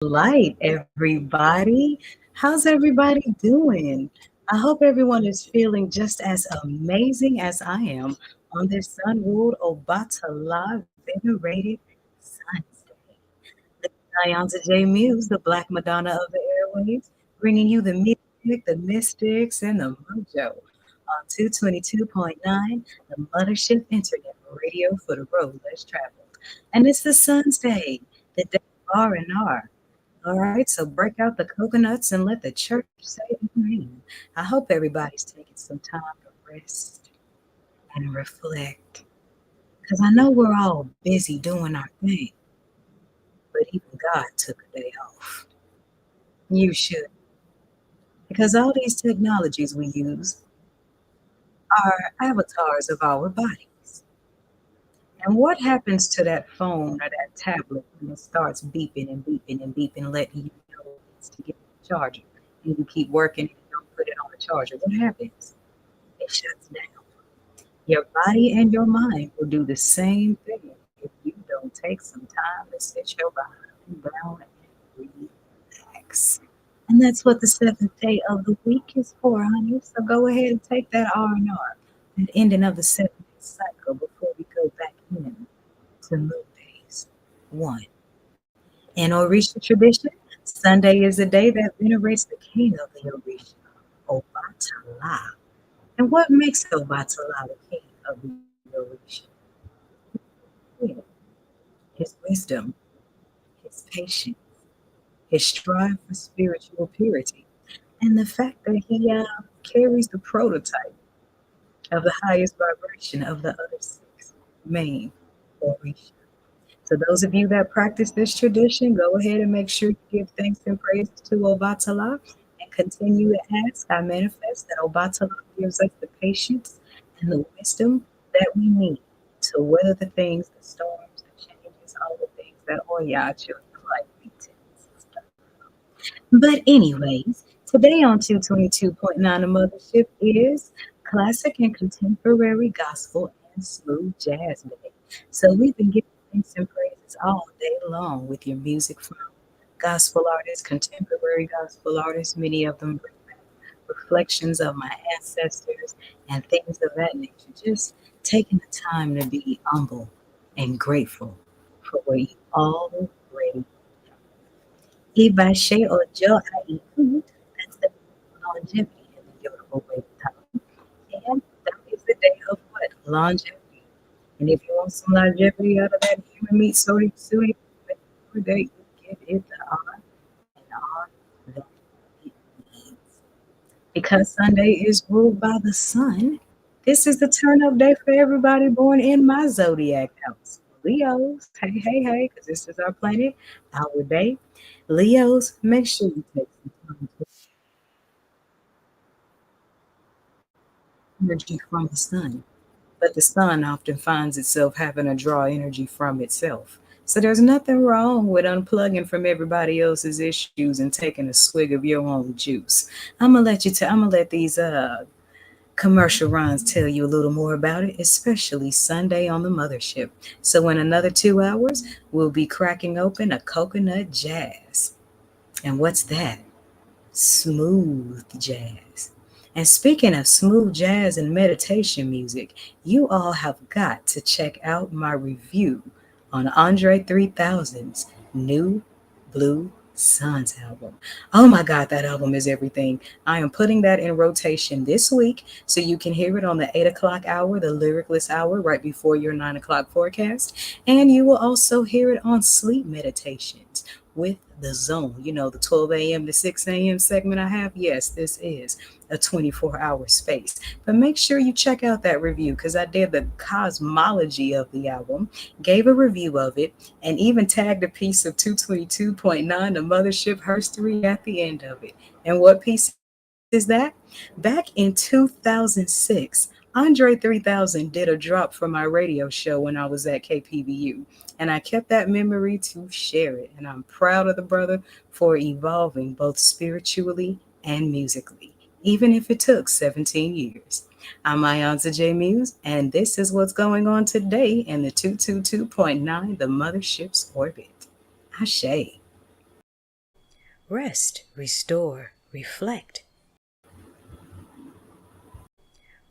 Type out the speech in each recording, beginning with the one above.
Light, everybody. How's everybody doing? I hope everyone is feeling just as amazing as I am on this sun-ruled Obatala venerated Sunday. This is Nyanza J. Muse, the Black Madonna of the airwaves, bringing you the music, the mystics, and the mojo on 222.9, the Mothership Internet Radio for the road less traveled. And it's the Sunday, the day of R&R. All right, so break out the coconuts and let the church say amen. I hope everybody's taking some time to rest and reflect. Because I know we're all busy doing our thing, but even God took a day off. You should. Because all these technologies we use are avatars of our bodies. And what happens to that phone or that tablet when it starts beeping and beeping and beeping, letting you know it needs to get a charger? And you keep working and you don't put it on the charger. What happens? It shuts down. Your body and your mind will do the same thing if you don't take some time to sit your behind down and relax. And that's what the seventh day of the week is for, honey. So go ahead and take that R&R, that ending of the 7 day cycle before we go back in to moon days. One. In Orisha tradition, Sunday is the day that venerates the king of the Orisha, Obatala. And what makes Obatala the king of the Orisha? Yeah. His wisdom, his patience, his strive for spiritual purity, and the fact that he carries the prototype of the highest vibration of the other six main Orisha. So those of you that practice this tradition, go ahead and make sure you give thanks and praise to Obatala and continue to ask. I manifest that Obatala gives us the patience and the wisdom that we need to weather the things, the storms, the changes, all the things that all y'all children like me to. But anyways, today on 222.9 the Mothership is classic and contemporary gospel and smooth jazz day. So we've been giving thanks and praises all day long with your music from gospel artists, contemporary gospel artists, many of them bring back reflections of my ancestors and things of that nature. Just taking the time to be humble and grateful for what you already Ibashe Ojo Aiku. That's the longevity in the Yoruba way of talking. And that is the day of what? Longevity. And if you want some longevity out of that human meat soda suit, every day you give it the on and on that it needs. Because Sunday is ruled by the sun, this is the turn up day for everybody born in my zodiac house. Leos, hey, hey, hey, because this is our planet, our day. Leos, make sure you take some time to energy from the sun. But the sun often finds itself having to draw energy from itself. So there's nothing wrong with unplugging from everybody else's issues and taking a swig of your own juice. I'm gonna let these commercial runs tell you a little more about it, especially Sunday on the Mothership. So in another 2 hours, we'll be cracking open a coconut jazz. And what's that? Smooth jazz. And speaking of smooth jazz and meditation music, you all have got to check out my review on Andre 3000's new Blue Suns album. Oh my God, that album is everything. I am putting that in rotation this week so you can hear it on the 8 o'clock hour, the lyricless hour, right before your 9 o'clock forecast. And you will also hear it on sleep meditations with the zone. You know, the 12 a.m. to 6 a.m. segment I have. Yes, this is a 24-hour space. But make sure you check out that review because I did the cosmology of the album, gave a review of it, and even tagged a piece of 222.9, the Mothership Herstory, at the end of it. And what piece is that? Back in 2006, Andre 3000 did a drop for my radio show when I was at KPVU, and I kept that memory to share it. And I'm proud of the brother for evolving both spiritually and musically, even if it took 17 years. I'm Ionza J. Muse, and this is what's going on today in the 222.9, the Mothership's orbit. Ashe. Rest, restore, reflect.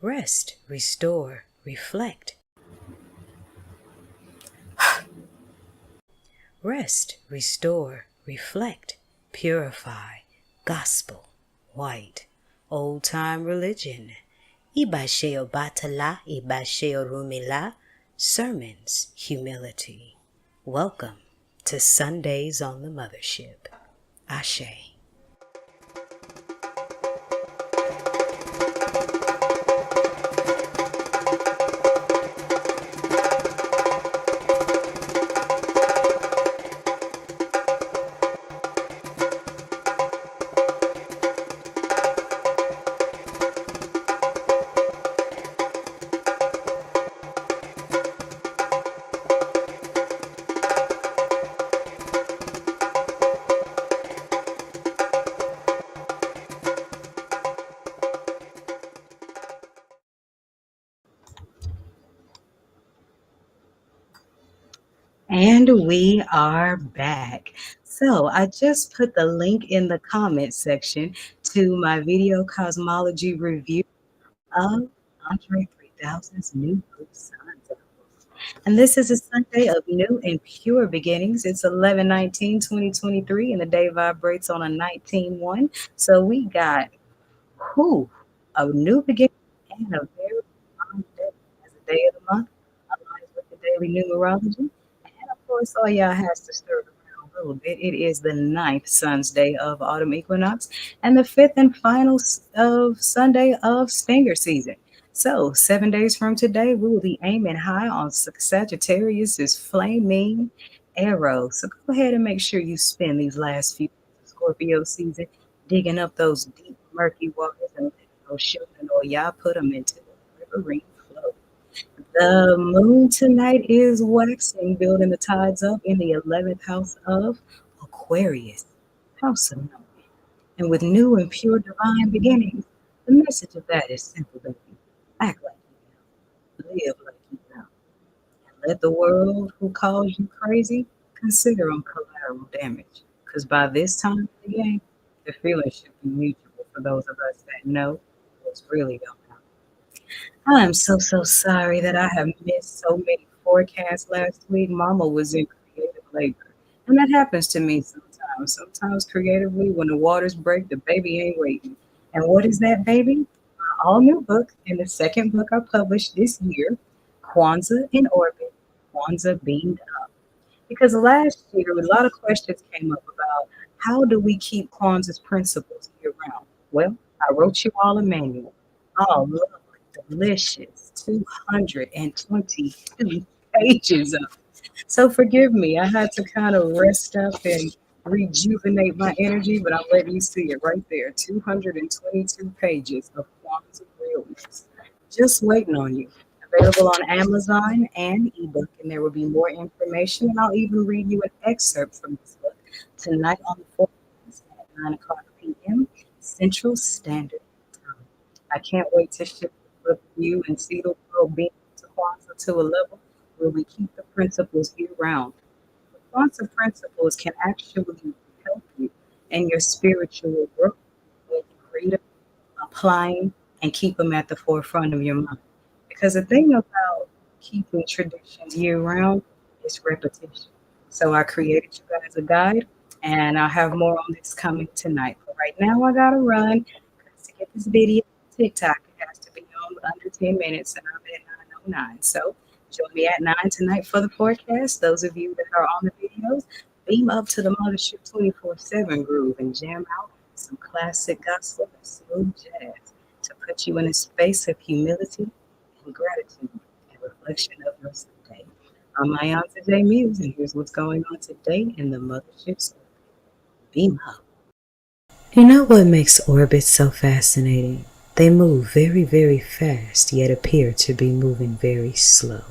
Rest, restore, reflect. Rest, restore, reflect, purify, gospel, white, old-time religion. Ibashe Obatala, Ibashe Rumila, sermons, humility. Welcome to Sundays on the Mothership. Ashe. And we are back. So I just put the link in the comment section to my video cosmology review of Andre 3000's new book, Sunsdays. And this is a Sunday of new and pure beginnings. It's 11/19/2023, and the day vibrates on a 19/1. So we got who a new beginning and a very strong day as a day of the month, aligns with the daily numerology. And of course, all y'all has to stir it around a little bit. It is the ninth Sun's Day of autumn equinox and the fifth and final of Sunday of Stinger season. So 7 days from today, we will be aiming high on Sagittarius's flaming arrow. So go ahead and make sure you spend these last few days of Scorpio season digging up those deep, murky waters and letting those children or y'all put them into the riverine flow. The moon tonight is waxing, building the tides up in the 11th house of Aquarius, house of knowing. And with new and pure divine beginnings, the message of that is simple, baby. Act like you know, live like you know. And let the world who calls you crazy consider them collateral damage. Because by this time of the game, the feeling should be mutual for those of us that know what's really going on. I'm so sorry that I have missed so many forecasts last week. Mama was in creative labor. And that happens to me sometimes. Sometimes creatively, when the waters break, the baby ain't waiting. And what is that baby? My all new book, and the second book I published this year, KWANZAA in Orbit, KWANZAA Beamed Up. Because last year, a lot of questions came up about how do we keep Kwanzaa's principles year round? Well, I wrote you all a manual. Oh, lovely, delicious, 222 pages of it. So forgive me, I had to kind of rest up and rejuvenate my energy, but I'm letting you see it right there. 222 pages of Kwanzaa realness. Just waiting on you. Available on Amazon and ebook, and there will be more information. And I'll even read you an excerpt from this book tonight on the 4th at 9 o'clock p.m. Central Standard Time. I can't wait to ship the book to you and see the world being to Kwanzaa to a level where we keep the principles year round. The Kwanzaa principles can actually help you in your spiritual growth when you read them, applying, and keep them at the forefront of your mind. Because the thing about keeping traditions year round is repetition. So I created you guys a guide, and I'll have more on this coming tonight. But right now, I gotta run because to get this video on TikTok, it has to be on under 10 minutes, and I'm at 9:09. So join me at 9 tonight for the forecast. Those of you that are on the videos, beam up to the Mothership 24/7 groove and jam out some classic gospel and smooth jazz to put you in a space of humility and gratitude and reflection of your Sunday. I'm my Aunt J Muse, and here's what's going on today in the Mothership's orbit. Beam up. You know what makes orbits so fascinating? They move very, very fast, yet appear to be moving very slow.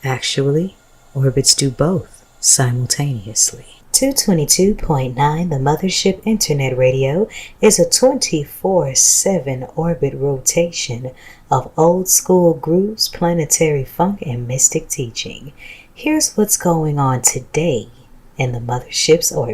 Actually, orbits do both simultaneously. 222.9, the Mothership Internet Radio, is a 24/7 orbit rotation of old school grooves, planetary funk, and mystic teaching. Here's what's going on today in the Mothership's orbit.